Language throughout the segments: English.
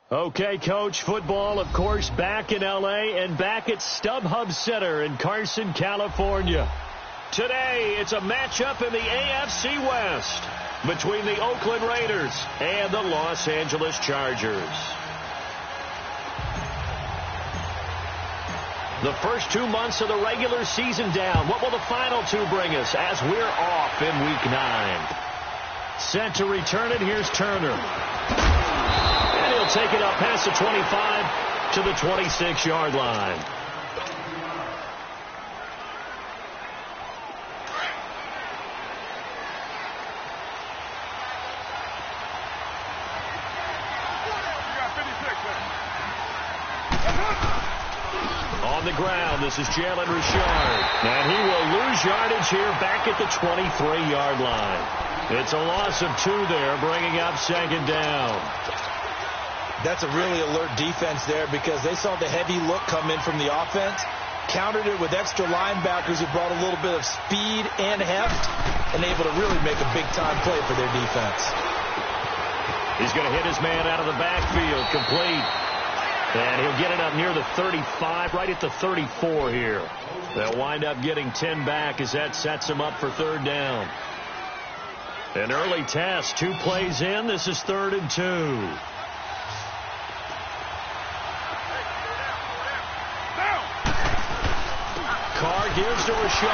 Okay, Coach, football, of course, back in L.A. and back at StubHub Center in Carson, California. Today, it's a matchup in the AFC West between the Oakland Raiders and the Los Angeles Chargers. The first 2 months of the regular season down. What will the final two bring us as we're off in Week 9? Set to return it, here's Turner. And he'll take it up past the 25 to the 26-yard line. On the ground, this is Jalen Richard. And he will lose yardage here back at the 23-yard line. It's a loss of 2 there, bringing up second down. That's a really alert defense there because they saw the heavy look come in from the offense, countered it with extra linebackers who brought a little bit of speed and heft, and able to really make a big-time play for their defense. He's going to hit his man out of the backfield, complete. And he'll get it up near the 35, right at the 34 here. They'll wind up getting 10 back as that sets him up for third down. An early test, 2 plays in. This is 3rd and 2. Carr gives to Richard.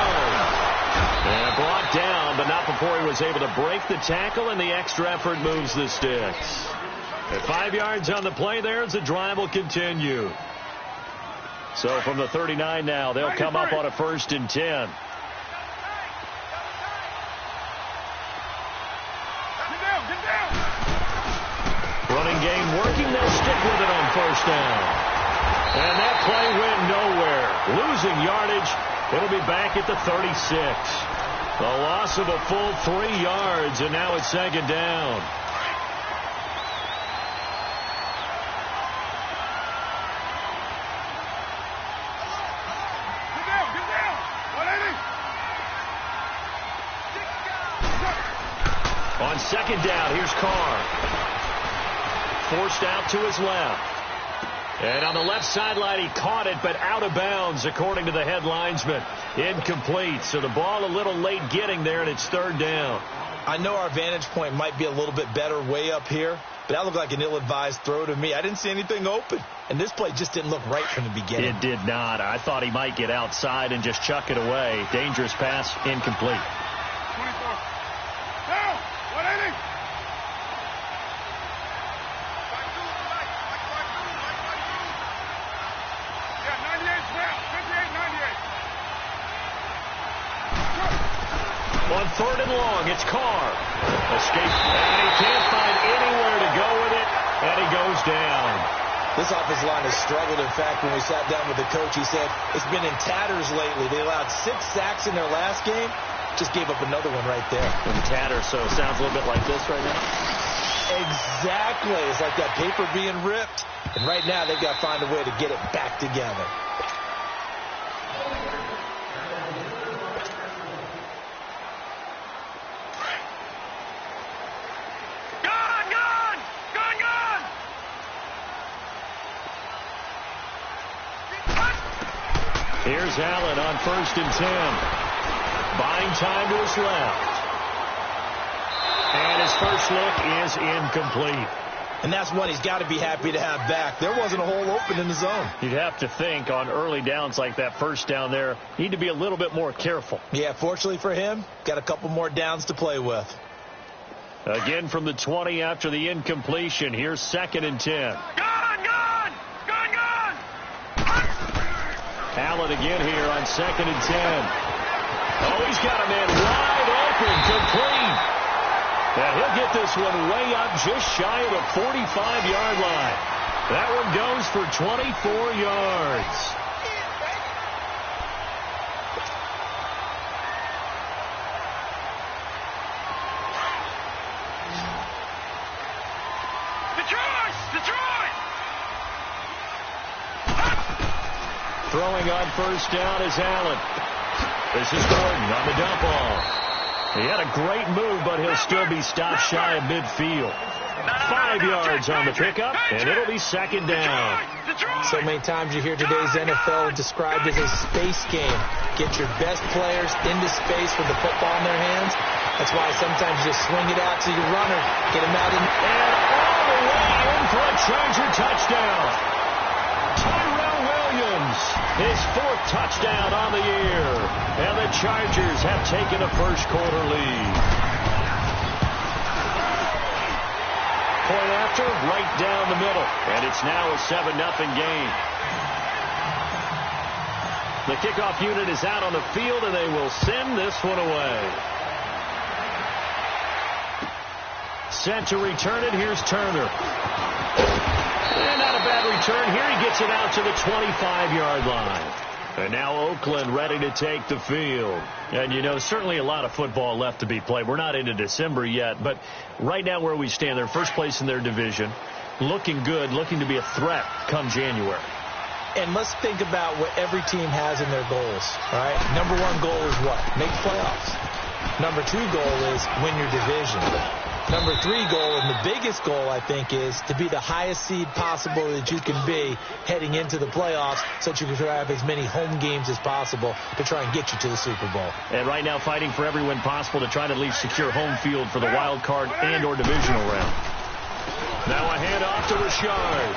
And brought down, but not before he was able to break the tackle, and the extra effort moves the sticks. At 5 yards on the play there as the drive will continue. So from the 39 now, they'll come up on a 1st and 10. Running game working, they'll stick with it on 1st down. And that play went nowhere. Losing yardage, it'll be back at the 36. A loss of a full 3 yards, and now it's 2nd down. On 2nd down, here's Carr. Forced out to his left. And on the left sideline, he caught it, but out of bounds, according to the head linesman. Incomplete. So the ball a little late getting there, and it's 3rd down. I know our vantage point might be a little bit better way up here, but that looked like an ill-advised throw to me. I didn't see anything open, and this play just didn't look right from the beginning. It did not. I thought he might get outside and just chuck it away. Dangerous pass, incomplete. 24. Down! 180! On 3rd and long, it's Carr. Escape, and he can't find anywhere to go with it, and he goes down. This offensive line has struggled. In fact, when we sat down with the coach, he said it's been in tatters lately. They allowed 6 sacks in their last game. Just gave up another one right there. In tatters, so it sounds a little bit like this right now. Exactly. It's like that paper being ripped. And right now, they've got to find a way to get it back together. Here's Allen on 1st and 10. Buying time to his left. And his first look is incomplete. And that's one he's got to be happy to have back. There wasn't a hole open in the zone. You'd have to think on early downs like that 1st down there, need to be a little bit more careful. Yeah, fortunately for him, got a couple more downs to play with. Again from the 20 after the incompletion. Here's 2nd and 10. Allen again here on 2nd and 10. Oh, he's got a man wide open, complete. And he'll get this one way up just shy of the 45-yard line. That one goes for 24 yards. Throwing on 1st down is Allen. This is Gordon on the dump off. He had a great move, but he'll still be stopped shy of midfield. 5 yards on the pickup, and it'll be second down. So many times you hear today's NFL described as a space game. Get your best players into space with the football in their hands. That's why sometimes you just swing it out to your runner, get him out in. And all the way in for a Charger touchdown. Tyrell Williams, his 4th touchdown on the year. And the Chargers have taken a first-quarter lead. Point after, right down the middle. And it's now a 7-0 game. The kickoff unit is out on the field, and they will send this one away. Set to return it. Here's Turner. And not a bad return here. He gets it out to the 25-yard line. And now Oakland ready to take the field. And, you know, certainly a lot of football left to be played. We're not into December yet, but right now where we stand, they're first place in their division, looking good, looking to be a threat come January. And let's think about what every team has in their goals, all right? Number 1 goal is what? Make playoffs. Number 2 goal is win your division. Number 3 goal, and the biggest goal, I think, is to be the highest seed possible that you can be heading into the playoffs so that you can have as many home games as possible to try and get you to the Super Bowl. And right now fighting for every win possible to try to at least secure home field for the wild card and or divisional round. Now a handoff to Richard.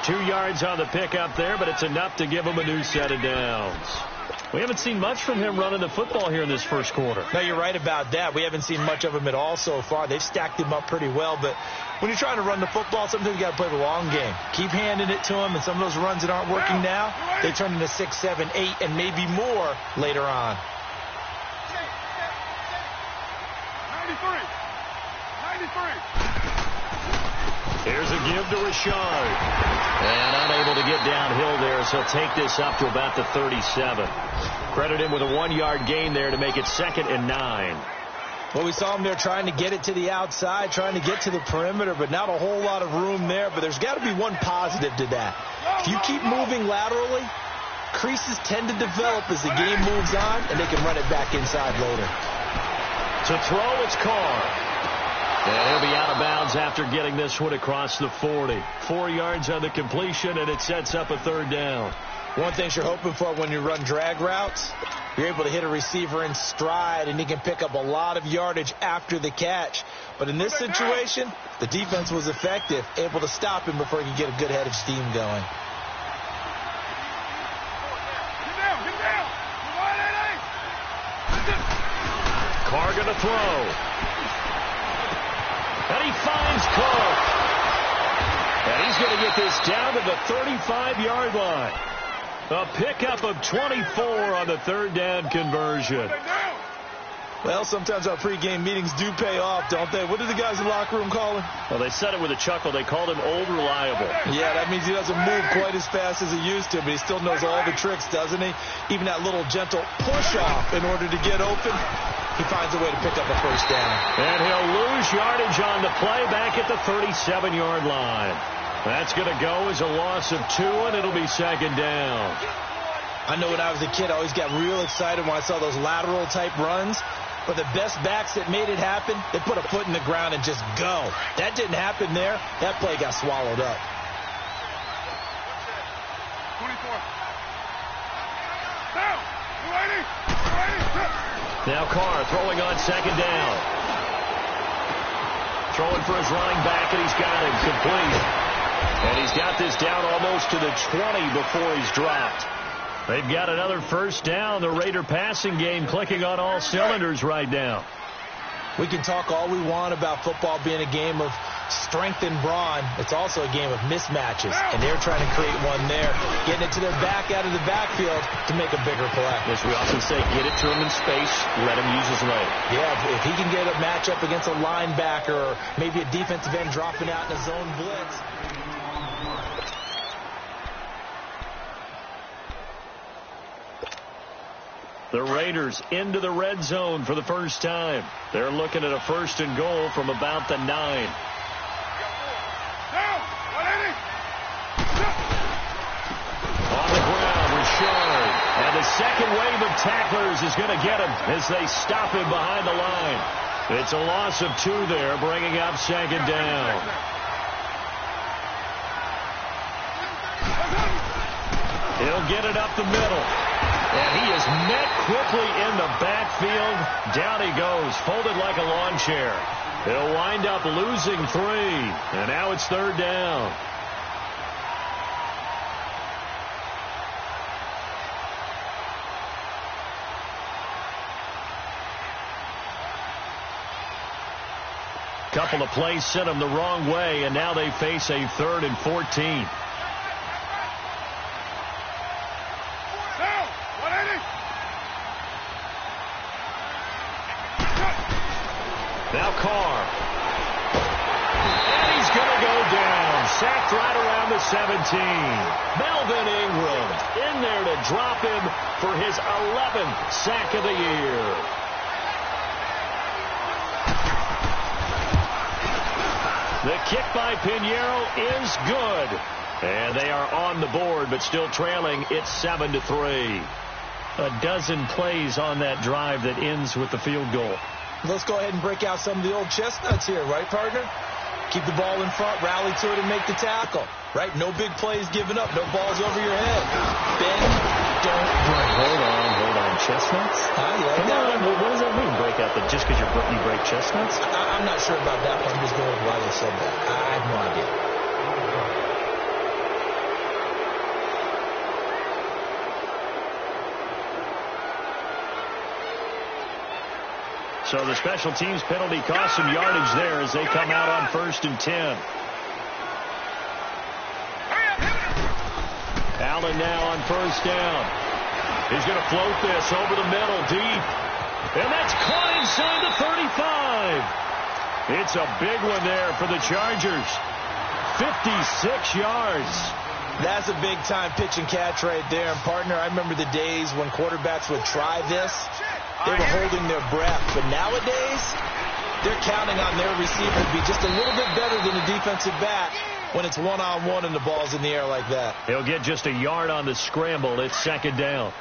2 yards on the pickup there, but it's enough to give him a new set of downs. We haven't seen much from him running the football here in this first quarter. No, you're right about that. We haven't seen much of him at all so far. They've stacked him up pretty well, but when you're trying to run the football, sometimes you got to play the long game. Keep handing it to him, and some of those runs that aren't working now, they turn into 6, 7, 8, and maybe more later on. 93. Here's a give to Richard. And unable to get downhill there, so take this up to about the 37. Credit him with a 1-yard gain there to make it 2nd and 9. Well, we saw him there trying to get it to the outside, trying to get to the perimeter, but not a whole lot of room there. But there's got to be one positive to that. If you keep moving laterally, creases tend to develop as the game moves on, and they can run it back inside later. To throw, it's Carr. And he'll be out of bounds after getting this one across the 40. 4 yards on the completion, and it sets up a 3rd down. One thing you're hoping for when you run drag routes, you're able to hit a receiver in stride, and he can pick up a lot of yardage after the catch. But in this situation, the defense was effective, able to stop him before he could get a good head of steam going. Get down. Carr going to throw. And he finds Cook. And he's going to get this down to the 35-yard line. A pickup of 24 on the 3rd down conversion. Well, sometimes our pregame meetings do pay off, don't they? What did the guys in the locker room call him? Well, they said it with a chuckle. They called him Old Reliable. Yeah, that means he doesn't move quite as fast as he used to, but he still knows all the tricks, doesn't he? Even that little gentle push-off in order to get open. He finds a way to pick up a 1st down. And he'll lose yardage on the play back at the 37-yard line. That's going to go as a loss of 2, and it'll be 2nd down. I know when I was a kid, I always got real excited when I saw those lateral-type runs. But the best backs that made it happen, they put a foot in the ground and just go. That didn't happen there. That play got swallowed up. 24. Down. 280. Now Carr throwing on 2nd down. Throwing for his running back, and he's got him complete. And he's got this down almost to the 20 before he's dropped. They've got another 1st down. The Raider passing game clicking on all cylinders right now. We can talk all we want about football being a game of strength and brawn. It's also a game of mismatches, and they're trying to create one there, getting it to their back out of the backfield to make a bigger play. As we often say, get it to him in space, let him use his leg. Yeah, if he can get a matchup against a linebacker or maybe a defensive end dropping out in a zone blitz. The Raiders into the red zone for the first time. They're looking at a 1st and goal from about the 9. Down. 180. On the ground, Richard. And the second wave of tacklers is going to get him as they stop him behind the line. It's a loss of 2 there, bringing up second down. He'll get it up the middle. And he is met quickly in the backfield. Down he goes, folded like a lawn chair. He'll wind up losing 3. And now it's third down. Couple of plays sent them the wrong way, and now they face a 3rd and 14. Now Carr. And he's going to go down. Sacked right around the 17. Melvin Ingram in there to drop him for his 11th sack of the year. The kick by Pinheiro is good. And they are on the board, but still trailing. It's 7-3. A dozen plays on that drive that ends with the field goal. Let's go ahead and break out some of the old chestnuts here, right, partner? Keep the ball in front, rally to it, and make the tackle, right? No big plays given up, no balls over your head. Bend, don't break. Hold on. Chestnuts? Yeah, What does that mean, break out? Just because you break chestnuts? I'm not sure about that, but I'm just going with why they said that. I have no idea. So the special teams penalty cost some yardage there as they come out on 1st and 10. Allen now on 1st down. He's going to float this over the middle deep. And that's caught inside the 35. It's a big one there for the Chargers. 56 yards. That's a big-time pitch and catch right there. And, partner, I remember the days when quarterbacks would try this. They were holding their breath. But nowadays, they're counting on their receiver to be just a little bit better than the defensive back when it's one-on-one and the ball's in the air like that. He'll get just a yard on the scramble. It's second down.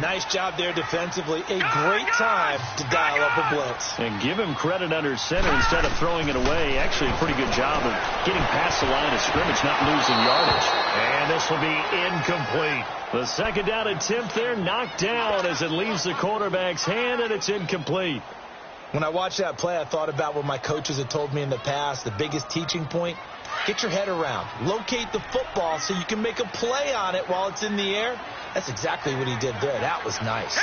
Nice job there defensively. A great time to dial up a blitz. And give him credit under center instead of throwing it away. Actually, a pretty good job of getting past the line of scrimmage, not losing yardage. And this will be incomplete. The second down attempt there knocked down as it leaves the quarterback's hand, and it's incomplete. When I watched that play, I thought about what my coaches had told me in the past. The biggest teaching point, get your head around. Locate the football so you can make a play on it while it's in the air. That's exactly what he did there. That was nice.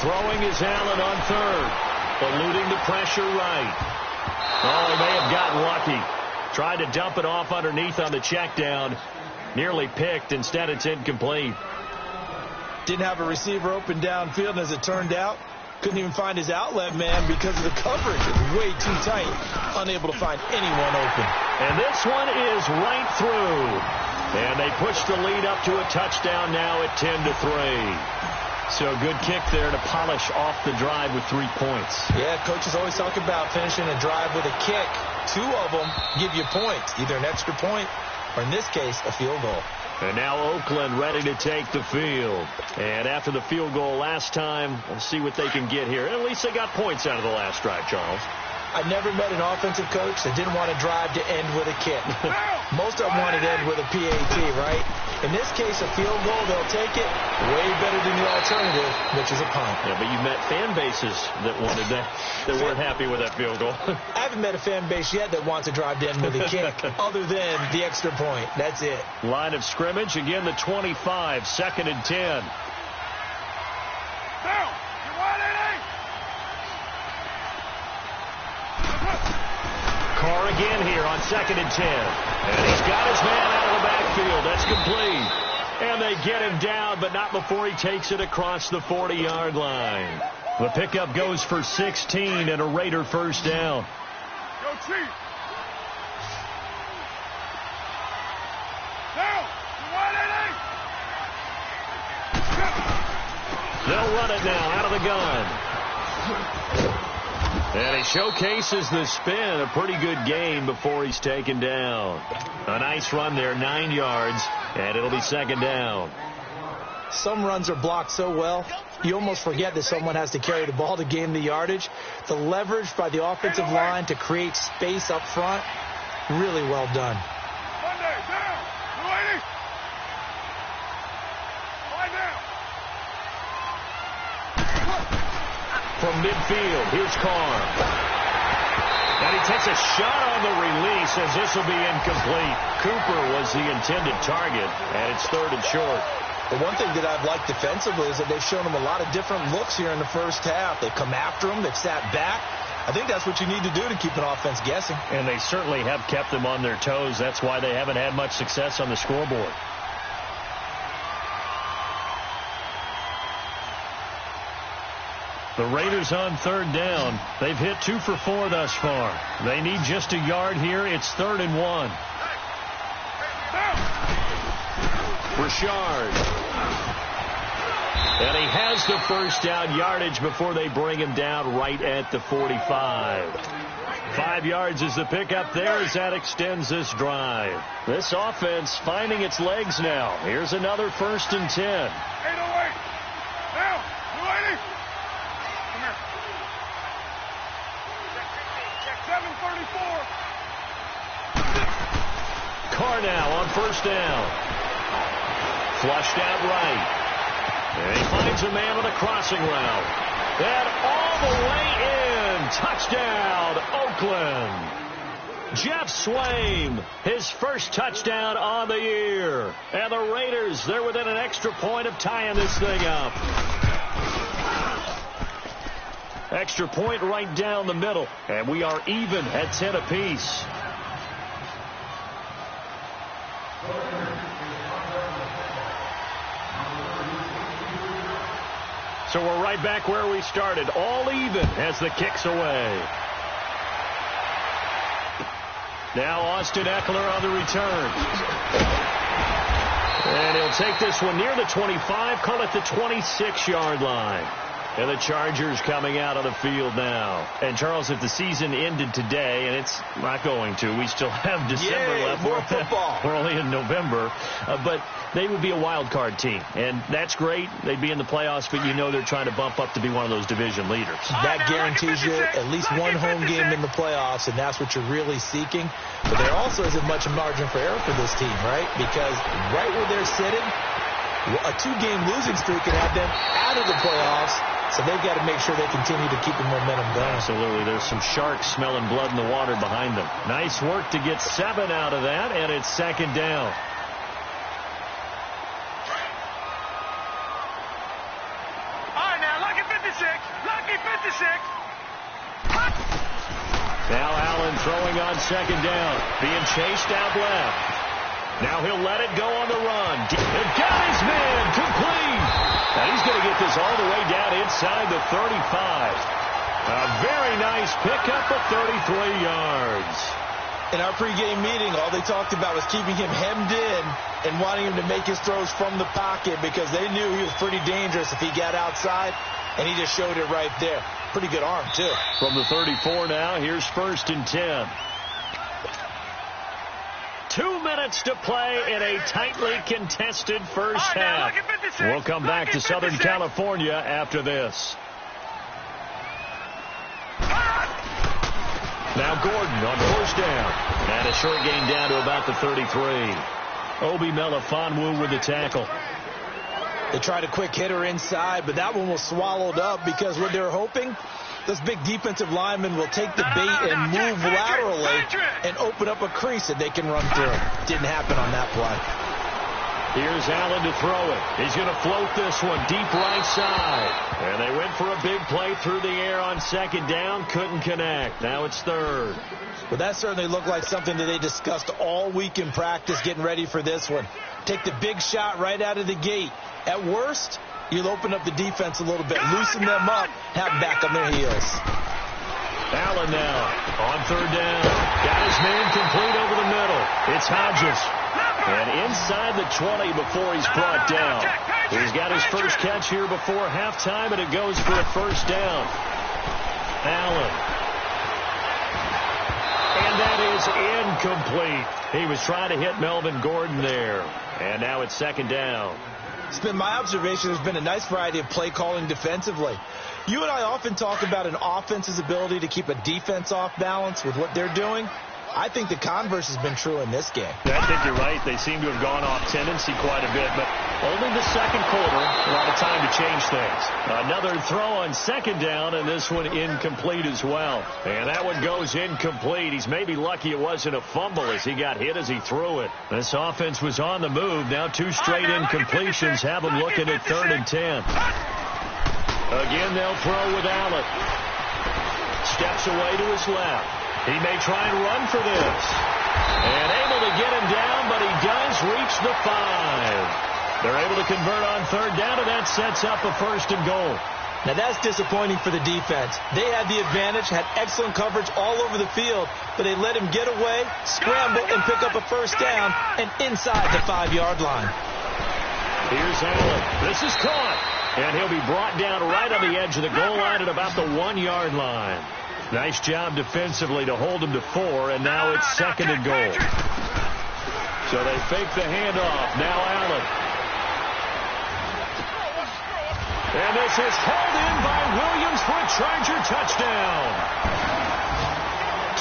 Throwing is Allen on 3rd. Eluding the pressure right. Oh, he may have gotten lucky. Tried to dump it off underneath on the check down. Nearly picked. Instead, it's incomplete. Didn't have a receiver open downfield, and as it turned out, couldn't even find his outlet man because of the coverage. It was way too tight. Unable to find anyone open. And this one is right through. And they push the lead up to a touchdown now at 10-3. So a good kick there to polish off the drive with 3 points. Yeah, coaches always talk about finishing a drive with a kick. 2 of them give you points, either an extra point or, in this case, a field goal. And now Oakland ready to take the field. And after the field goal last time, we'll see what they can get here. At least they got points out of the last drive, Charles. I never met an offensive coach that didn't want a drive to end with a kick. Most of them wanted to end with a PAT, right? In this case, a field goal, they'll take it. Way better than the alternative, which is a punt. Yeah, but you met fan bases that wanted that, that weren't happy with that field goal. I haven't met a fan base yet that wants a drive to end with a kick, other than the extra point. That's it. Line of scrimmage, again the 25, 2nd and 10. Carr again here on 2nd and 10. And he's got his man out of the backfield. That's complete. And they get him down, but not before he takes it across the 40-yard line. The pickup goes for 16 and a Raider first down. Go Chief. They'll run it now out of the gun. And he showcases the spin. A pretty good gain before he's taken down. A nice run there, 9 yards, and it'll be second down. Some runs are blocked so well, you almost forget that someone has to carry the ball to gain the yardage. The leverage by the offensive line to create space up front, really well done. Monday, down. 280. Lie down. From midfield, here's Carr. And he takes a shot on the release as this will be incomplete. Cooper was the intended target, and it's 3rd and short. The one thing that I've liked defensively is that they've shown him a lot of different looks here in the first half. They've come after him. They've sat back. I think that's what you need to do to keep an offense guessing. And they certainly have kept them on their toes. That's why they haven't had much success on the scoreboard. The Raiders on 3rd down. They've hit 2 for 4 thus far. They need just a yard here. It's 3rd and 1. Richard. And he has the first down yardage before they bring him down right at the 45. 5 yards is the pickup there as that extends this drive. This offense finding its legs now. Here's another 1st and 10. 808. Down. 280. Come here. 734. Carr now on 1st down. Flushed out right. And he finds a man on a crossing route. And all the way in. Touchdown, Oakland. Jeff Swaim, his first touchdown on the year. And the Raiders, they're within an extra point of tying this thing up. Extra point right down the middle. And we are even at 10 apiece. So we're right back where we started. All even as the kick's away. Now Austin Eckler on the return. And he'll take this one near the 25, call it the 26-yard line. And the Chargers coming out on the field now. And, Charles, if the season ended today, and it's not going to, we still have December left. More football. We're only in November. But they would be a wild card team. And that's great. They'd be in the playoffs, but you know they're trying to bump up to be one of those division leaders. That guarantees you at least one home game in the playoffs, and that's what you're really seeking. But there also isn't much margin for error for this team, right? Because right where they're sitting, a 2-game losing streak can have them out of the playoffs. So they've got to make sure they continue to keep the momentum going. Absolutely. There's some sharks smelling blood in the water behind them. Nice work to get 7 out of that, and it's 2nd down. All right, now, lucky 56. Lucky 56. Now Allen throwing on 2nd down. Being chased out left. Now he'll let it go on the run. And got his man complete. And he's going to get this all the way down inside the 35. A very nice pickup of 33 yards. In our pregame meeting, all they talked about was keeping him hemmed in and wanting him to make his throws from the pocket because they knew he was pretty dangerous if he got outside, and he just showed it right there. Pretty good arm, too. From the 34 now, here's 1st and 10. 2 minutes to play in a tightly contested first half. We'll come back to Southern California after this. Now Gordon on 1st down. And a short gain down to about the 33. Obi Melifonwu with the tackle. They tried a quick hitter inside, but that one was swallowed up because what they're hoping, those big defensive linemen will take the bait and move laterally and open up a crease that they can run through. Didn't happen on that play. Here's Allen to throw it. He's going to float this one deep right side. And they went for a big play through the air on 2nd down. Couldn't connect. Now it's 3rd. Well, that certainly looked like something that they discussed all week in practice getting ready for this one. Take the big shot right out of the gate. At worst, you'll open up the defense a little bit, loosen them up, have them back on their heels. Allen now on 3rd down. Got his man complete over the middle. It's Hodges. And inside the 20 before he's brought down. He's got his first catch here before halftime, and it goes for a 1st down. Allen. And that is incomplete. He was trying to hit Melvin Gordon there. And now it's 2nd down. It's been my observation there's been a nice variety of play calling defensively. You and I often talk about an offense's ability to keep a defense off balance with what they're doing. I think the converse has been true in this game. I think you're right. They seem to have gone off tendency quite a bit, but only the second quarter. A lot of time to change things. Another throw on second down, and this one incomplete as well. And that one goes incomplete. He's maybe lucky it wasn't a fumble as he got hit as he threw it. This offense was on the move. Now 2 straight incompletions have them looking at 3rd and 10. Again, they'll throw with Allen. Steps away to his left. He may try and run for this. And able to get him down, but he does reach the 5. They're able to convert on 3rd down, and that sets up a 1st and goal. Now, that's disappointing for the defense. They had the advantage, had excellent coverage all over the field, but they let him get away, scramble, and pick up a 1st down, and inside the 5-yard line. Here's Allen. This is caught. And he'll be brought down right on the edge of the goal line at about the 1-yard line. Nice job defensively to hold him to 4, and now it's 2nd and goal. So they fake the handoff. Now Allen. And this is hauled in by Williams for a Charger touchdown.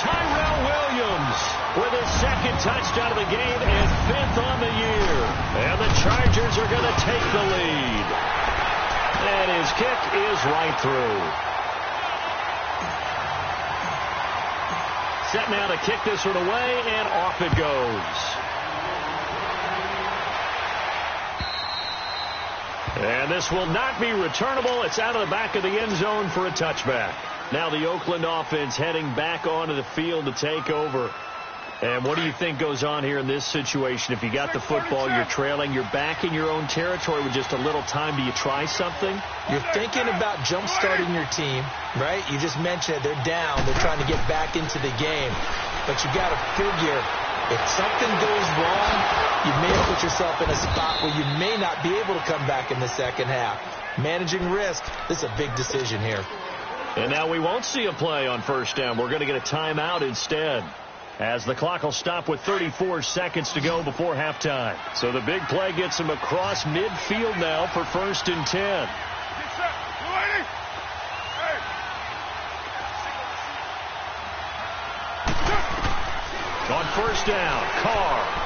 Tyrell Williams with his 2nd touchdown of the game and 5th on the year. And the Chargers are going to take the lead. And his kick is right through. Set now to kick this one away, and off it goes. And this will not be returnable. It's out of the back of the end zone for a touchback. Now the Oakland offense heading back onto the field to take over. And what do you think goes on here in this situation? If you got the football, you're trailing, you're back in your own territory with just a little time. Do you try something? You're thinking about jump-starting your team, right? You just mentioned it. They're down. They're trying to get back into the game. But you got to figure if something goes wrong, you may have put yourself in a spot where you may not be able to come back in the second half. Managing risk, this is a big decision here. And now we won't see a play on 1st down. We're going to get a timeout instead, as the clock will stop with 34 seconds to go before halftime. So the big play gets him across midfield now for 1st and 10. On 1st down, Carr.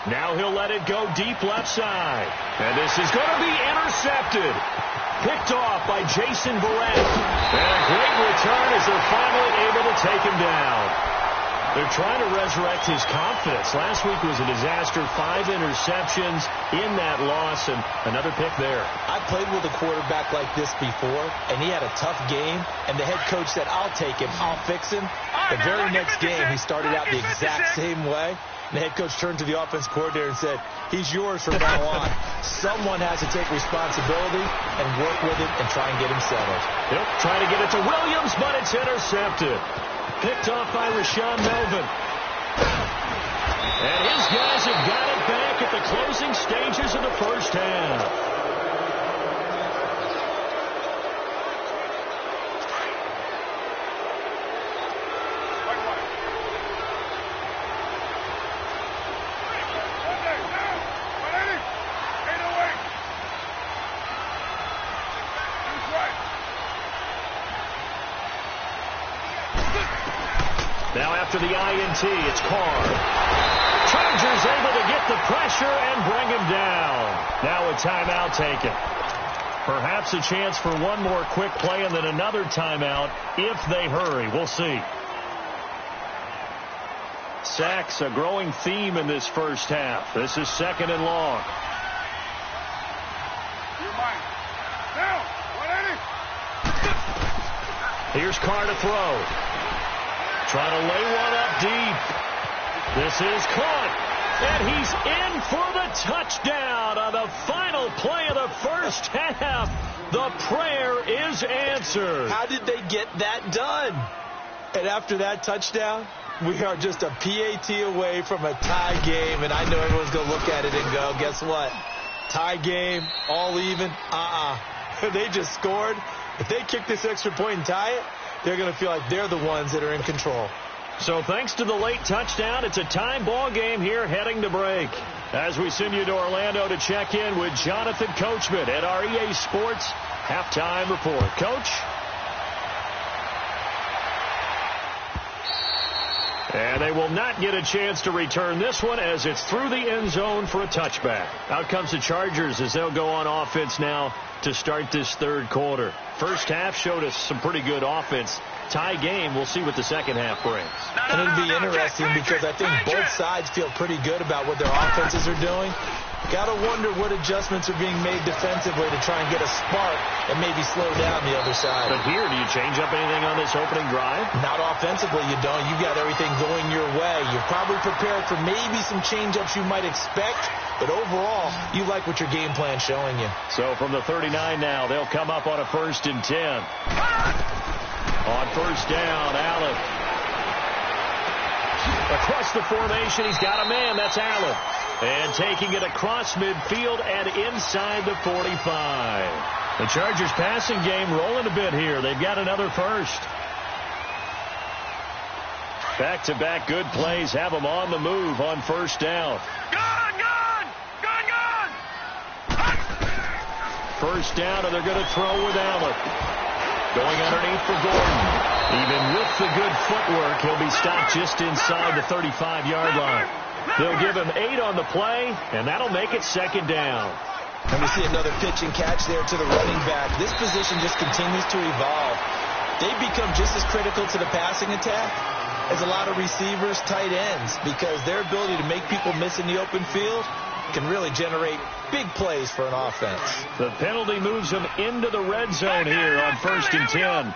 Now he'll let it go deep left side. And this is going to be intercepted. Picked off by Jason Verrett. And a great return as they're finally able to take him down. They're trying to resurrect his confidence. Last week was a disaster. 5 interceptions in that loss, and another pick there. I played with a quarterback like this before, and he had a tough game, and the head coach said, I'll take him, I'll fix him. The very next game, he started out the exact same way. The head coach turned to the offense coordinator and said, he's yours from now on. Someone has to take responsibility and work with it and try and get him settled. Yep, trying to get it to Williams, but it's intercepted. Picked off by Rashaan Melvin. And his guys have got it back at the closing stages of the 1st half. Now after the INT, it's Carr. Chargers able to get the pressure and bring him down. Now a timeout taken. Perhaps a chance for one more quick play and then another timeout if they hurry. We'll see. Sacks, a growing theme in this 1st half. This is 2nd and long. Here's Carr to throw. Trying to lay one up deep. This is caught. And he's in for the touchdown on the final play of the 1st half. The prayer is answered. How did they get that done? And after that touchdown, we are just a PAT away from a tie game. And I know everyone's going to look at it and go, guess what? Tie game, all even. They just scored. If they kick this extra point and tie it, they're going to feel like they're the ones that are in control. So thanks to the late touchdown, it's a tie ball game here heading to break. As we send you to Orlando to check in with Jonathan Coachman at our EA Sports Halftime Report. Coach? And they will not get a chance to return this one as it's through the end zone for a touchback. Out comes the Chargers as they'll go on offense now to start this third quarter. First half showed us some pretty good offense. Tie game, we'll see what the second half brings. And it'll be interesting because I think both sides feel pretty good about what their offenses are doing. Got to wonder what adjustments are being made defensively to try and get a spark and maybe slow down the other side. But here, do you change up anything on this opening drive? Not offensively, you don't. You got everything going your way. You're probably prepared for maybe some change-ups you might expect, but overall, you like what your game plan's showing you. So from the 39 now, they'll come up on a 1st and 10. On first down, Allen. Across the formation, he's got a man. That's Allen. And taking it across midfield and inside the 45. The Chargers passing game rolling a bit here. They've got another first. Back-to-back good plays have them on the move on first down. First down, and they're going to throw with Allen. Going underneath for Gordon. Even with the good footwork, he'll be stopped just inside the 35-yard line. They'll give him 8 on the play, and that'll make it second down. And we see another pitch and catch there to the running back. This position just continues to evolve. They've become just as critical to the passing attack as a lot of receivers, tight ends, because their ability to make people miss in the open field can really generate big plays for an offense. The penalty moves them into the red zone here on 1st and 10.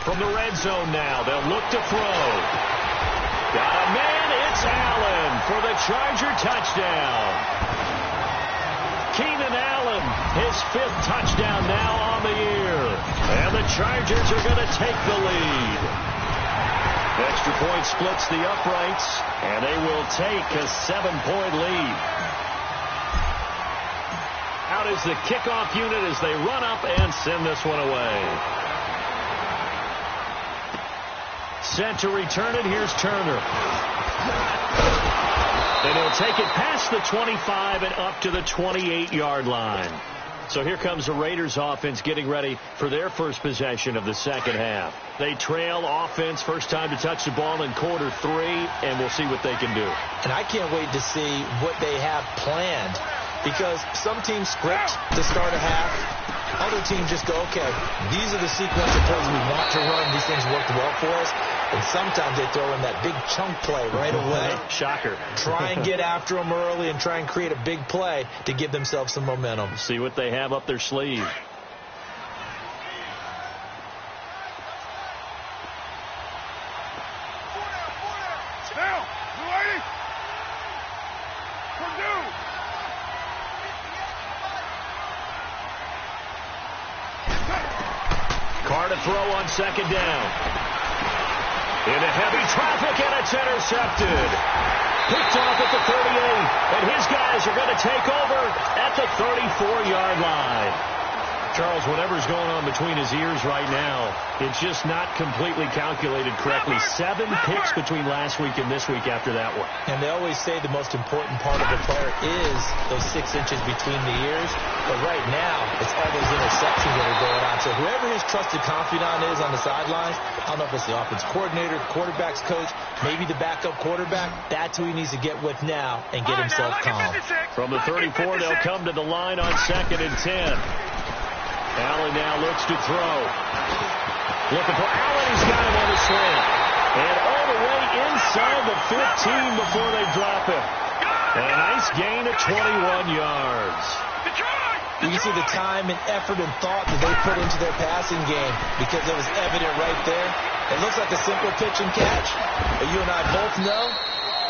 From the red zone now, they'll look to throw. Got a man, it's Allen for the Charger touchdown. Keenan Allen, his 5th touchdown now on the year. And the Chargers are going to take the lead. Extra point splits the uprights, and they will take a 7-point lead. Out is the kickoff unit as they run up and send this one away. Set to return it. Here's Turner. And he'll take it past the 25 and up to the 28-yard line. So here comes the Raiders offense getting ready for their first possession of the second half. They trail offense, first time to touch the ball in quarter 3, and we'll see what they can do. And I can't wait to see what they have planned, because some teams script to start a half. Other teams just go, okay, these are the sequence of plays we want to run. These things worked well for us. And sometimes they throw in that big chunk play right away. Shocker. Try and get after them early and try and create a big play to give themselves some momentum. See what they have up their sleeve. Carr to throw on second down. Into heavy traffic, and it's intercepted. Picked off at the 38, and his guys are going to take over at the 34-yard line. Charles, whatever's going on between his ears right now, it's just not completely calculated correctly. 7 picks between last week and this week after that one. And they always say the most important part of a player is those 6 inches between the ears. But right now, it's all those interceptions that are going on. So whoever his trusted confidant is on the sidelines, I don't know if it's the offense coordinator, quarterback's coach, maybe the backup quarterback, that's who he needs to get with now and get himself calm. From the 34, they'll come to the line on 2nd and 10. Allen now looks to throw. Looking for Allen. He's got him on the slant. And all the way inside the 15 before they drop him. And a nice gain of 21 yards. You can see the time and effort and thought that they put into their passing game, because it was evident right there. It looks like a simple pitch and catch, but you and I both know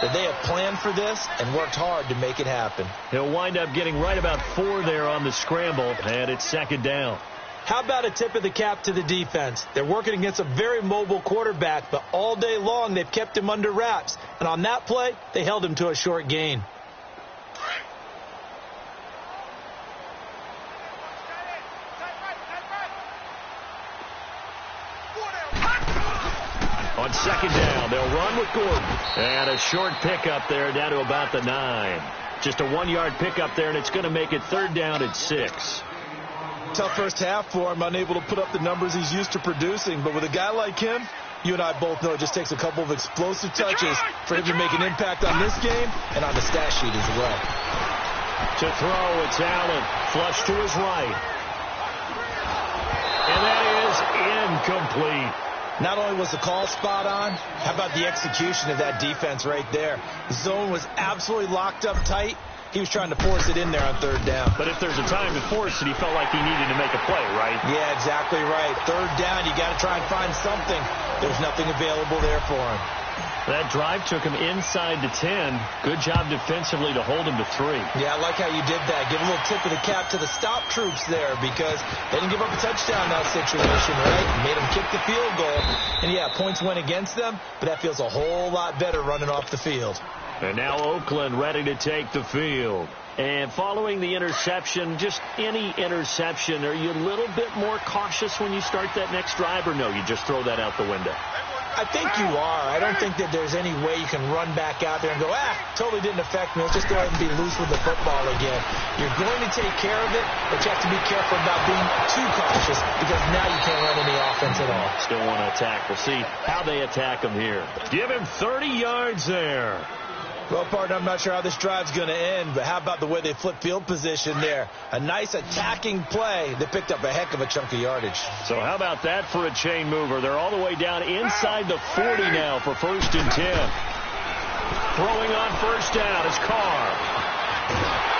that they have planned for this and worked hard to make it happen. He'll wind up getting right about 4 there on the scramble, and it's second down. How about a tip of the cap to the defense? They're working against a very mobile quarterback, but all day long they've kept him under wraps. And on that play, they held him to a short gain. On second down, they'll run with Gordon. And a short pickup there down to about the 9. Just a 1-yard pickup there, and it's going to make it third down at 6. Tough first half for him, unable to put up the numbers he's used to producing. But with a guy like him, you and I both know it just takes a couple of explosive touches for him to make an impact on this game and on the stat sheet as well. To throw, it's Allen. Flush to his right. And that is incomplete. Not only was the call spot on, how about the execution of that defense right there? The zone was absolutely locked up tight. He was trying to force it in there on third down. But if there's a time to force it, he felt like he needed to make a play, right? Yeah, exactly right. Third down, you got to try and find something. There's nothing available there for him. That drive took him inside the 10. Good job defensively to hold him to 3. Yeah, I like how you did that. Give a little tip of the cap to the stop troops there because they didn't give up a touchdown in that situation, right? Made them kick the field goal. And, yeah, points went against them, but that feels a whole lot better running off the field. And now Oakland ready to take the field. And following the interception, just any interception, are you a little bit more cautious when you start that next drive, or no, you just throw that out the window? I think you are. I don't think that there's any way you can run back out there and go, totally didn't affect me. Let's just go ahead and be loose with the football again. You're going to take care of it, but you have to be careful about being too cautious because now you can't run any offense at all. Still want to attack. We'll see how they attack him here. Give him 30 yards there. Well, partner, I'm not sure how this drive's going to end, but how about the way they flip field position there? A nice attacking play. They picked up a heck of a chunk of yardage. So how about that for a chain mover? They're all the way down inside the 40 now for 1st and 10. Throwing on first down is Carr.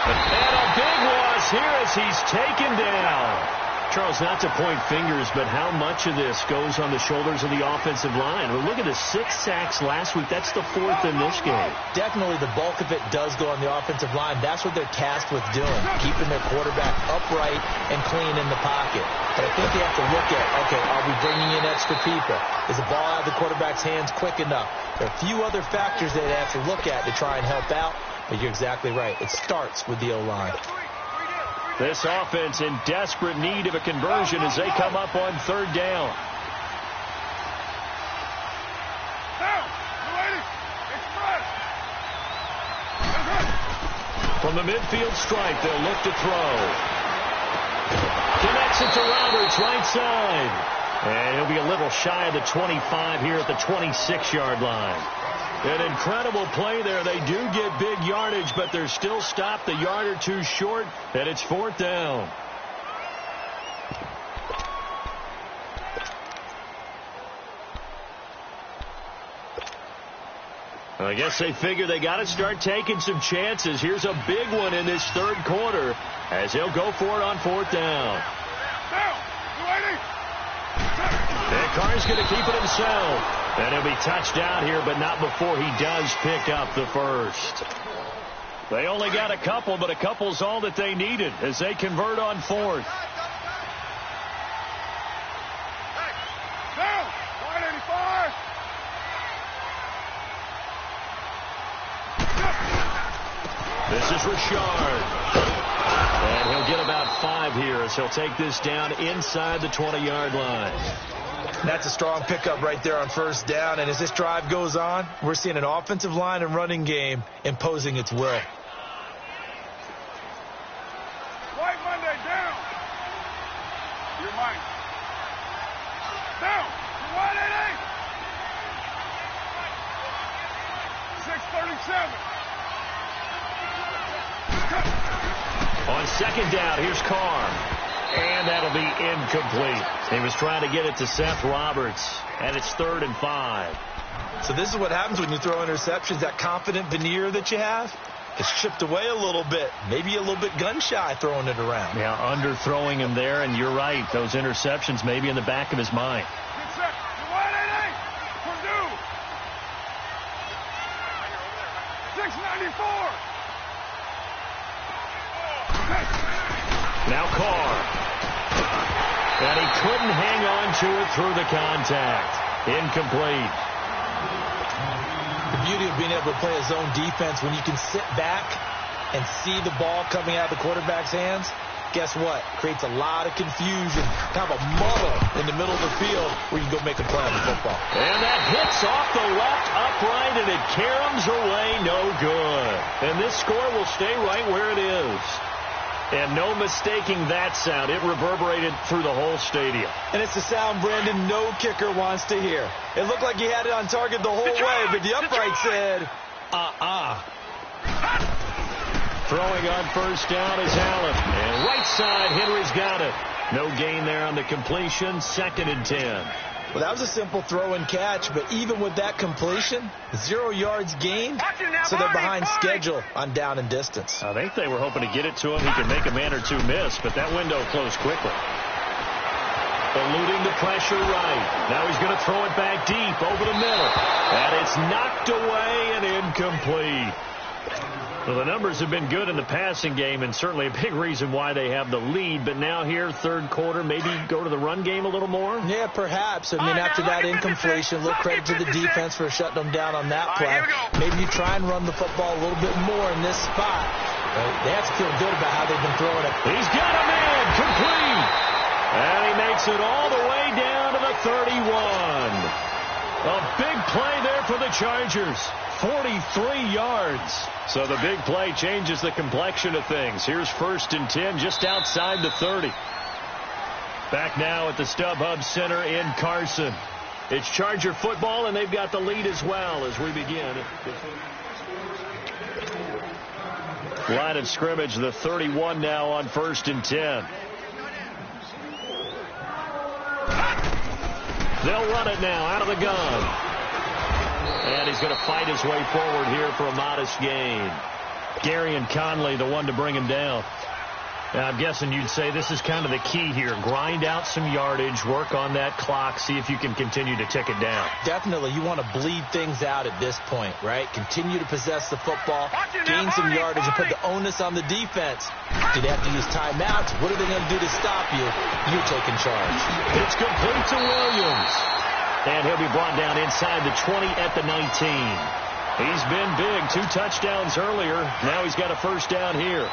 And a big loss here as he's taken down. Charles, not to point fingers, but how much of this goes on the shoulders of the offensive line? Well, look at the 6 sacks last week. That's the 4th in this game. Definitely the bulk of it does go on the offensive line. That's what they're tasked with doing, keeping their quarterback upright and clean in the pocket. But I think they have to look at, okay, are we bringing in extra people? Is the ball out of the quarterback's hands quick enough? There are a few other factors that they have to look at to try and help out, but you're exactly right. It starts with the O-line. This offense in desperate need of a conversion as they come up on third down. From the midfield stripe, they'll look to throw. Connects it to Roberts, right side. And he'll be a little shy of the 25 here at the 26-yard line. An incredible play there. They do get big yardage, but they're still stopped a yard or two short, and it's 4th down. I guess they figure they got to start taking some chances. Here's a big one in this third quarter as he'll go for it on 4th down. And Carr's going to keep it himself. And he'll be touched down here, but not before he does pick up the first. They only got a couple, but a couple's all that they needed as they convert on 4th. This is Richard. And he'll get about 5 here as he'll take this down inside the 20-yard line. That's a strong pickup right there on first down. And as this drive goes on, we're seeing an offensive line and running game imposing its will. White Monday down. Your mind. Down. White 88. 6:37. On second down, here's Carr. And that'll be incomplete. He was trying to get it to Seth Roberts. And it's 3rd and 5. So this is what happens when you throw interceptions. That confident veneer that you have gets chipped away a little bit. Maybe a little bit gun-shy throwing it around. Yeah, underthrowing him there. And you're right. Those interceptions may be in the back of his mind. Get set. White 88. Purdue. 694. Now Carr. And he couldn't hang on to it through the contact. Incomplete. The beauty of being able to play a zone defense when you can sit back and see the ball coming out of the quarterback's hands, guess what? Creates a lot of confusion, kind of a muddle in the middle of the field where you can go make a play on the football. And that hits off the left upright, and it caroms away, no good. And this score will stay right where it is. And no mistaking that sound. It reverberated through the whole stadium. And it's the sound, Brandon, no kicker wants to hear. It looked like he had it on target the whole way, but the upright said, Throwing on first down is Allen. And right side, Henry's got it. No gain there on the completion. 2nd and 10. Well, that was a simple throw and catch, but even with that completion, 0 yards gained, so they're behind schedule on down and distance. I think they were hoping to get it to him. He could make a man or two miss, but that window closed quickly. Eluding the pressure right. Now he's going to throw it back deep over the middle. And it's knocked away and incomplete. Well, the numbers have been good in the passing game, and certainly a big reason why they have the lead. But now here, third quarter, maybe go to the run game a little more? Yeah, perhaps. I mean, after that incompletion, a little credit to the defense for shutting them down on that play. Maybe you try and run the football a little bit more in this spot. They have to feel good about how they've been throwing it. He's got a man, complete. And he makes it all the way down to the 31. A big play there for the Chargers. 43 yards. So the big play changes the complexion of things. Here's 1st and 10 just outside the 30. Back now at the StubHub Center in Carson. It's Charger football, and they've got the lead as well as we begin. Line of scrimmage, the 31 now on 1st and 10. They'll run it now out of the gun. And he's going to fight his way forward here for a modest gain. Gary and Conley, the one to bring him down. Now, I'm guessing you'd say this is kind of the key here. Grind out some yardage, work on that clock, see if you can continue to tick it down. Definitely. You want to bleed things out at this point, right? Continue to possess the football, gain some yardage, and put the onus on the defense. Do they have to use timeouts? What are they going to do to stop you? You're taking charge. It's complete to Williams. And he'll be brought down inside the 20 at the 19. He's been big. 2 touchdowns earlier. Now he's got a first down here.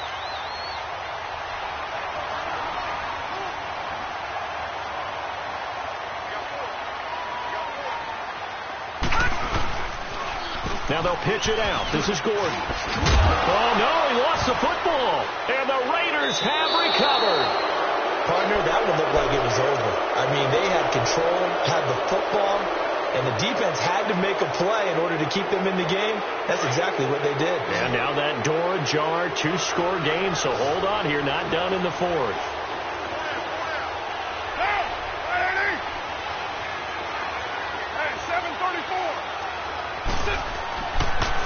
Now they'll pitch it out. This is Gordon. Oh, no, he lost the football. And the Raiders have recovered. Partner, that one looked like it was over. I mean, they had control, had the football, and the defense had to make a play in order to keep them in the game. That's exactly what they did. And now that door ajar, 2-score game, so hold on here, not done in the 4th.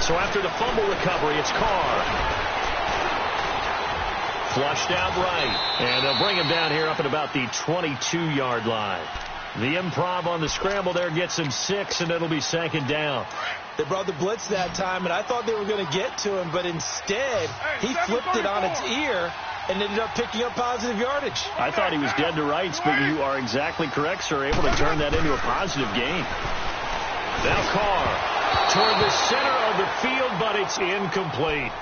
So after the fumble recovery, it's Carr. Flushed out right. And they'll bring him down here up at about the 22-yard line. The improv on the scramble there gets him 6, and it'll be 2nd down. They brought the blitz that time, and I thought they were going to get to him, but instead he flipped it on its ear and ended up picking up positive yardage. I thought he was dead to rights, but you are exactly correct, sir. Able to turn that into a positive gain. Now Carr toward the center of the field, but it's incomplete.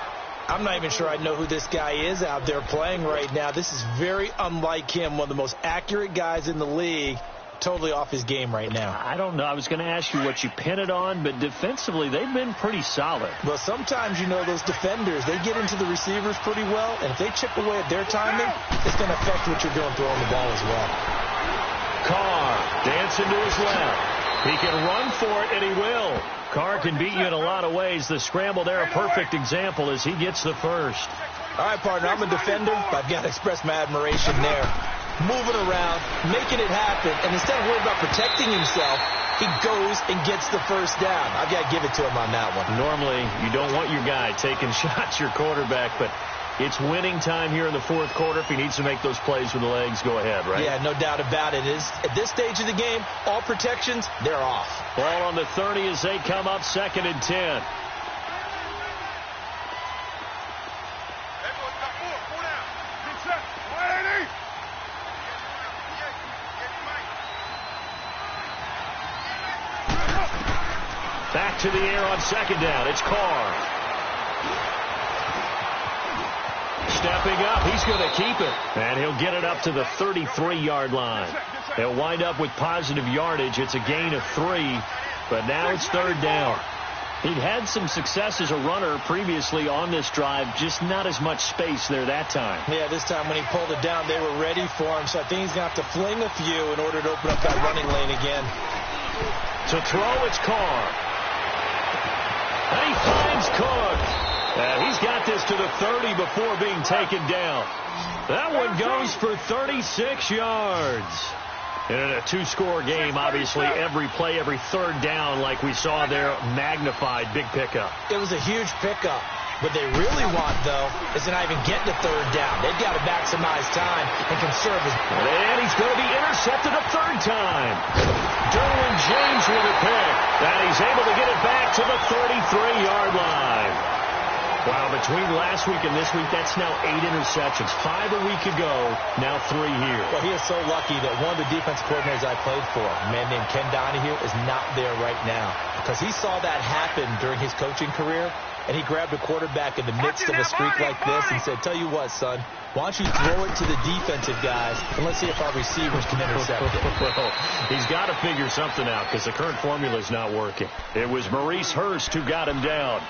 I'm not even sure I know who this guy is out there playing right now. This is very unlike him, one of the most accurate guys in the league. Totally off his game right now. I don't know. I was going to ask you what you pin it on, but defensively, they've been pretty solid. Well, sometimes, you know, those defenders, they get into the receivers pretty well, and if they chip away at their timing, it's going to affect what you're doing throwing the ball as well. Carr dancing to his left. He can run for it, and he will. Carr can beat you in a lot of ways. The scramble there, a perfect example as he gets the first. All right, partner, I'm a defender, but I've got to express my admiration there. Moving around, making it happen, and instead of worrying about protecting himself, he goes and gets the first down. I've got to give it to him on that one. Normally, you don't want your guy taking shots, your quarterback, but it's winning time here in the 4th quarter. If he needs to make those plays with the legs, go ahead, right? Yeah, no doubt about it. At this stage of the game, all protections, they're off. Ball on the 30 as they come up 2nd and 10. Back to the air on 2nd down. It's Carr. stepping up. He's going to keep it. And he'll get it up to the 33-yard line. He'll wind up with positive yardage. It's a gain of 3, but now it's third down. He'd had some success as a runner previously on this drive, just not as much space there that time. Yeah, this time when he pulled it down, they were ready for him, so I think he's going to have to fling a few in order to open up that running lane again. To throw, it's Carr. And he finds Cook. And he's got this to the 30 before being taken down. That one goes for 36 yards. And in a two-score game, obviously, every play, every third down, like we saw there, magnified, big pickup. It was a huge pickup. What they really want, though, is to not even get to third down. They've got to maximize time and conserve his... And he's going to be intercepted a third time. Derwin James with a pick. And he's able to get it back to the 33-yard line. Wow, between last week and this week, that's now 8 interceptions. 5 a week ago, now 3 here. Well, he is so lucky that one of the defense coordinators I played for, a man named Ken Donahue, is not there right now. Because he saw that happen during his coaching career, and he grabbed a quarterback in the midst of a streak like this and said, tell you what, son, why don't you throw it to the defensive guys, and let's see if our receivers can intercept it. Well, he's got to figure something out because the current formula is not working. It was Maurice Hurst who got him down.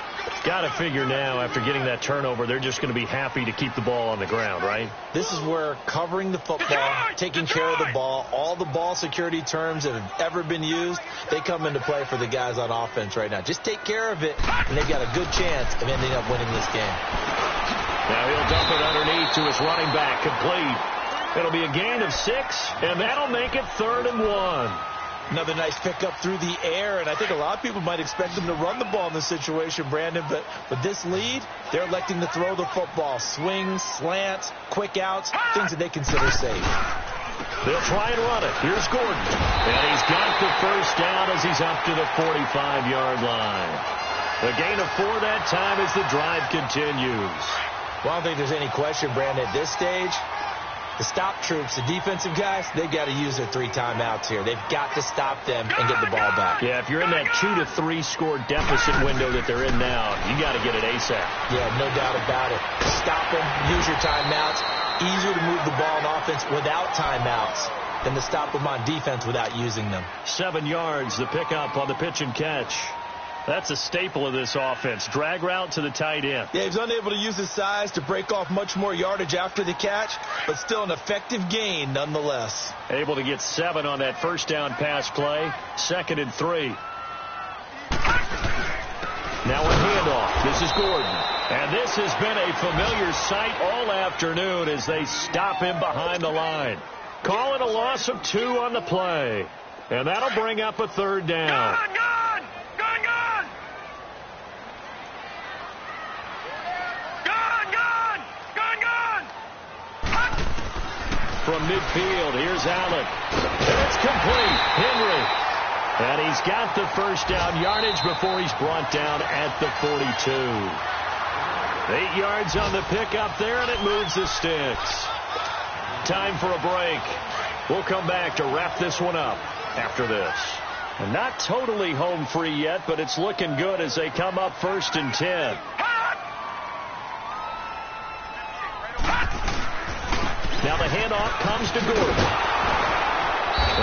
Got to figure now, after getting that turnover, they're just going to be happy to keep the ball on the ground, right? This is where covering the football, taking care of the ball, all the ball security terms that have ever been used, they come into play for the guys on offense right now. Just take care of it, and they've got a good chance of ending up winning this game. Now he'll dump it underneath to his running back, complete. It'll be a gain of 6, and that'll make it 3rd and 1. Another nice pickup through the air, and I think a lot of people might expect them to run the ball in this situation, Brandon, but with this lead, they're electing to throw the football. Swings, slants, quick outs, things that they consider safe. They'll try and run it. Here's Gordon. And he's got the first down as he's up to the 45-yard line. The gain of 4 that time as the drive continues. Well, I don't think there's any question, Brandon, at this stage, the stop troops, the defensive guys, they've got to use their 3 timeouts here. They've got to stop them and get the ball back. Yeah, if you're in that 2 to 3 score deficit window that they're in now, you got to get it ASAP. Yeah, no doubt about it. Stop them, use your timeouts. Easier to move the ball on offense without timeouts than to stop them on defense without using them. 7 yards, the pickup on the pitch and catch. That's a staple of this offense. Drag route to the tight end. Yeah, he's unable to use his size to break off much more yardage after the catch, but still an effective gain nonetheless. Able to get 7 on that first down pass play. 2nd and 3. Now a handoff. This is Gordon. And this has been a familiar sight all afternoon as they stop him behind the line. Call it a loss of 2 on the play. And that'll bring up a 3rd down. From midfield, here's Allen. And it's complete. Henry. And he's got the first down yardage before he's brought down at the 42. 8 yards on the pickup there, and it moves the sticks. Time for a break. We'll come back to wrap this one up after this. And not totally home free yet, but it's looking good as they come up 1st and 10. Now the handoff comes to Gordon.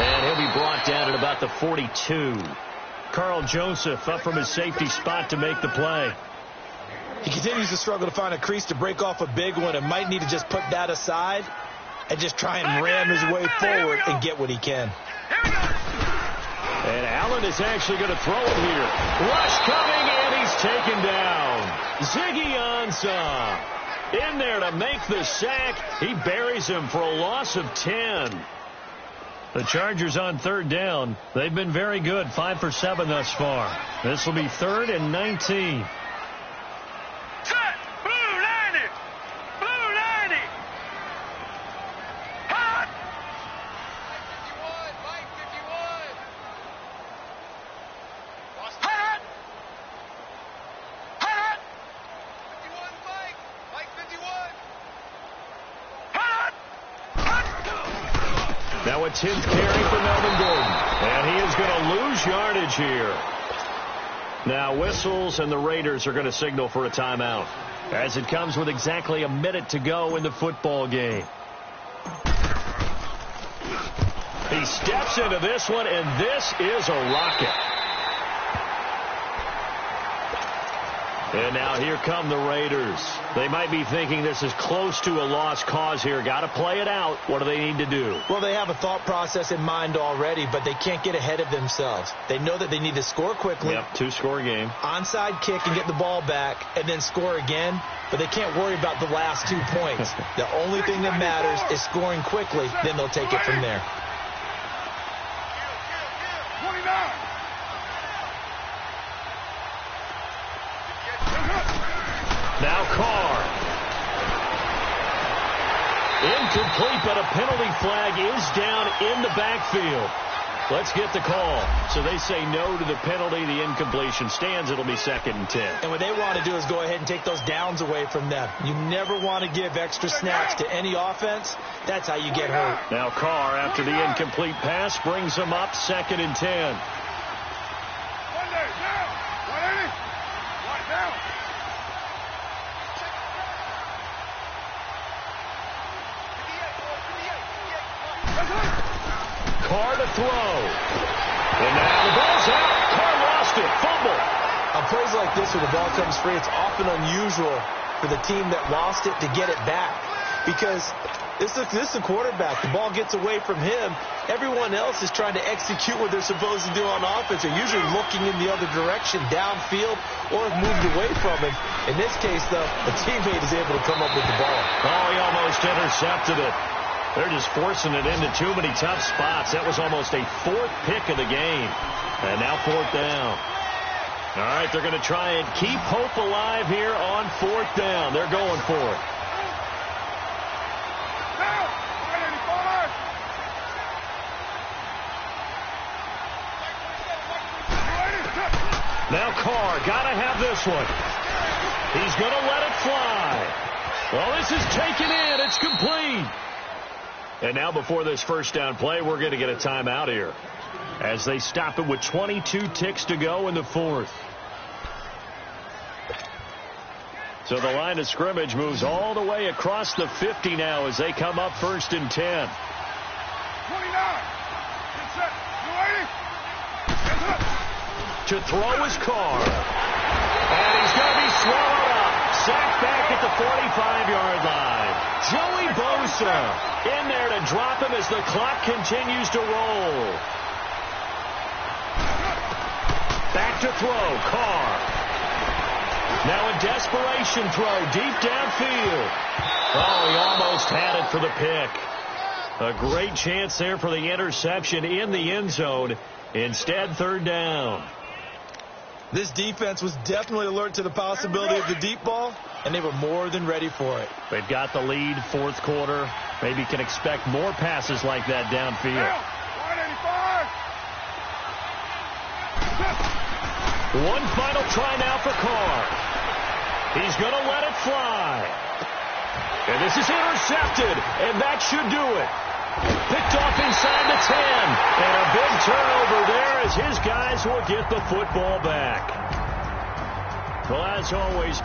And he'll be brought down at about the 42. Carl Joseph up from his safety spot to make the play. He continues to struggle to find a crease to break off a big one and might need to just put that aside and just try and ram his way forward and get what he can. And Allen is actually going to throw it here. Rush coming, and he's taken down. Ziggy Ansah in there to make the sack. He buries him for a loss of 10. The Chargers on 3rd down. They've been very good, 5 for 7 thus far. This will be 3rd and 19. Set! Blue 90! Blue 90! Hot! Mike 51! Hot! Hot! 51 Mike 51! Hot! Now a 10th carry for Melvin Gordon. And he is going to lose yardage here. Now whistles, and the Raiders are going to signal for a timeout. as it comes with exactly a minute to go in the football game. He steps into this one, and this is a rocket. And now here come the Raiders. They might be thinking this is close to a lost cause here. Got to play it out. What do they need to do? Well, they have a thought process in mind already, but they can't get ahead of themselves. They know that they need to score quickly. Yep, two-score game. Onside kick and get the ball back, and then score again. But they can't worry about the last 2 points. The only thing that matters is scoring quickly. Then they'll take it from there. 29. Now Carr. Incomplete, but a penalty flag is down in the backfield. Let's get the call. So they say no to the penalty. The incompletion stands. It'll be 2nd and 10. And what they want to do is go ahead and take those downs away from them. You never want to give extra snaps to any offense. That's how you get hurt. Now Carr, after the incomplete pass, brings them up 2nd and 10. 1 day, down. 180. Right down. Carr to throw. And now the ball's out. Carr lost it. Fumble. On plays like this where the ball comes free, it's often unusual for the team that lost it to get it back. Because this is the quarterback. The ball gets away from him. Everyone else is trying to execute what they're supposed to do on offense. They're usually looking in the other direction, downfield, or have moved away from him. In this case, though, the teammate is able to come up with the ball. Oh, he almost intercepted it. They're just forcing it into too many tough spots. That was almost a 4th pick of the game. And now 4th down. All right, they're going to try and keep hope alive here on 4th down. They're going for it. Down. 185. Now Carr, got to have this one. He's going to let it fly. Well, this is taken in. It's complete. And now before this first down play, we're going to get a timeout here as they stop it with 22 ticks to go in the 4th. So the line of scrimmage moves all the way across the 50 now as they come up 1st and 10. 29. Get set. 280. To throw is Carr. And he's going to be swallowed up. Sacked back at the 45-yard line. Joey Bosa in there to drop him as the clock continues to roll. Back to throw, Carr. Now a desperation throw deep downfield. Oh, he almost had it for the pick. A great chance there for the interception in the end zone. Instead, 3rd down. This defense was definitely alert to the possibility of the deep ball, and they were more than ready for it. They've got the lead, 4th quarter. Maybe can expect more passes like that downfield. 185. One final try now for Carr. He's going to let it fly. And this is intercepted, and that should do it. Picked off inside the 10. And a big turnover there as his guys will get the football back. Well, as always...